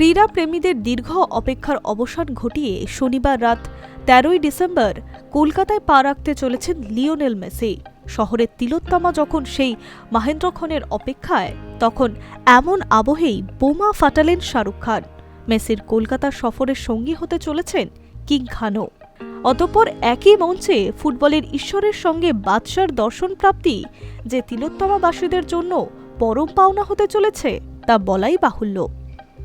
ক্রীড়া প্রেমীদের দীর্ঘ অপেক্ষার অবসান ঘটিয়ে শনিবার রাত ১৩ই ডিসেম্বর কলকাতায় পা রাখতে চলেছেন লিওনেল মেসি। শহরের তিলোত্তমা যখন সেই মহেন্দ্রক্ষণের অপেক্ষায়, তখন এমন আবহেই বোমা ফাটালেন শাহরুখ খান। মেসির কলকাতা সফরের সঙ্গী হতে চলেছেন কিং খানও। অতঃপর একই মঞ্চে ফুটবলের ঈশ্বরের সঙ্গে বাদশার দর্শন প্রাপ্তি যে তিলোত্তমাবাসীদের জন্য পরম পাওনা হতে চলেছে তা বলাই বাহুল্য।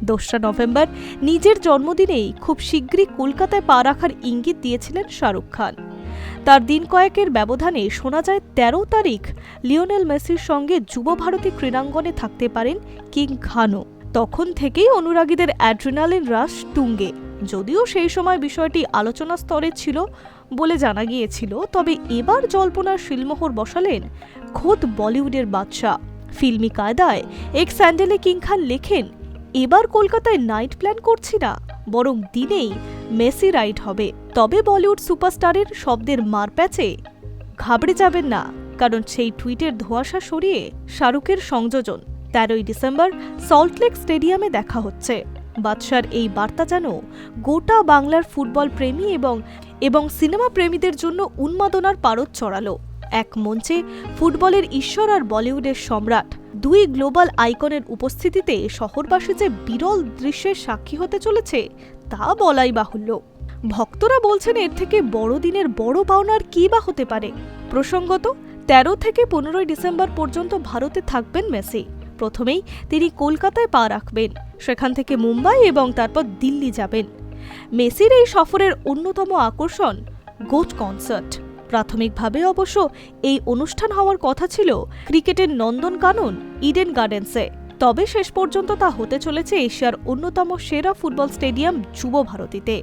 ২রা নভেম্বর নিজের জন্মদিনেই খুব শীঘ্রই কলকাতায় পা রাখার ইঙ্গিত দিয়েছিলেন শাহরুখ খান। তার দিন কয়েকের ব্যবধানে শোনা যায় ১৩ তারিখ লিওনেল মেসির সঙ্গে যুব ভারতী ক্রীড়াঙ্গনে থাকতে পারেন কিং খানও। তখন থেকেই অনুরাগীদের অ্যাড্রিনালিন রাশ তুঙ্গে। যদিও সেই সময় বিষয়টি আলোচনা স্তরে ছিল বলে জানা গিয়েছিল, তবে এবার জল্পনার শিলমোহর বসালেন খোদ বলিউডের বাদশা। ফিল্মি কায়দায় এক্স স্যান্ডেলে কিং খান লেখেন, এবার কলকাতায় নাইট প্ল্যান করছি না, বরং দিনেই মেসি রাইড হবে। তবে বলিউড সুপারস্টারের শব্দের মারপ্যাচে ঘাবড়ে যাবেন না, কারণ সেই টুইটের ধোঁয়াশা সরিয়ে শাহরুখের সংযোজন ১৩ই ডিসেম্বর সল্টলেক স্টেডিয়ামে দেখা হচ্ছে। বাদশার এই বার্তা যেন গোটা বাংলার ফুটবল প্রেমী এবং সিনেমা প্রেমীদের জন্য উন্মাদনার পারদ চড়ালো। এক মঞ্চে ফুটবলের ঈশ্বর আর বলিউডের সম্রাট, দুই গ্লোবাল আইকনের উপস্থিতিতে শহরবাসী যে বিরল দৃশ্যের সাক্ষী হতে চলেছে তা বলাই বাহুল্য। ভক্তরা বলছেন, এর থেকে বড় দিনের বড় পাওনার কী বা হতে পারে। প্রসঙ্গত, ১৩ থেকে ১৫ই ডিসেম্বর পর্যন্ত ভারতে থাকবেন মেসি। প্রথমেই তিনি কলকাতায় পা রাখবেন, সেখান থেকে মুম্বাই এবং তারপর দিল্লি যাবেন। মেসির এই সফরের অন্যতম আকর্ষণ গোট কনসার্ট। প্রাথমিকভাবে অবশ্য এই অনুষ্ঠান হওয়ার কথা ছিল ক্রিকেটের নন্দনকানন ইডেন গার্ডেন্সে, তবে শেষ পর্যন্ত তা হতে চলেছে এশিয়ার অন্যতম সেরা ফুটবল স্টেডিয়াম যুব ভারতীতে।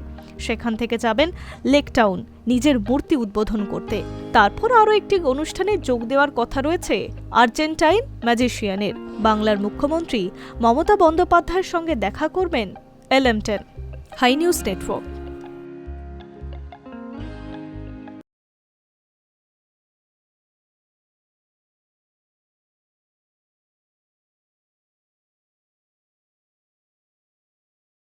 সেখান থেকে যাবেন লেক টাউন নিজের মূর্তি উদ্বোধন করতে। তারপর আরও একটি অনুষ্ঠানে যোগ দেওয়ার কথা রয়েছে আর্জেন্টাইন ম্যাজিশিয়ানের। বাংলার মুখ্যমন্ত্রী মমতা বন্দ্যোপাধ্যায়ের সঙ্গে দেখা করবেন LM10। Hi news network.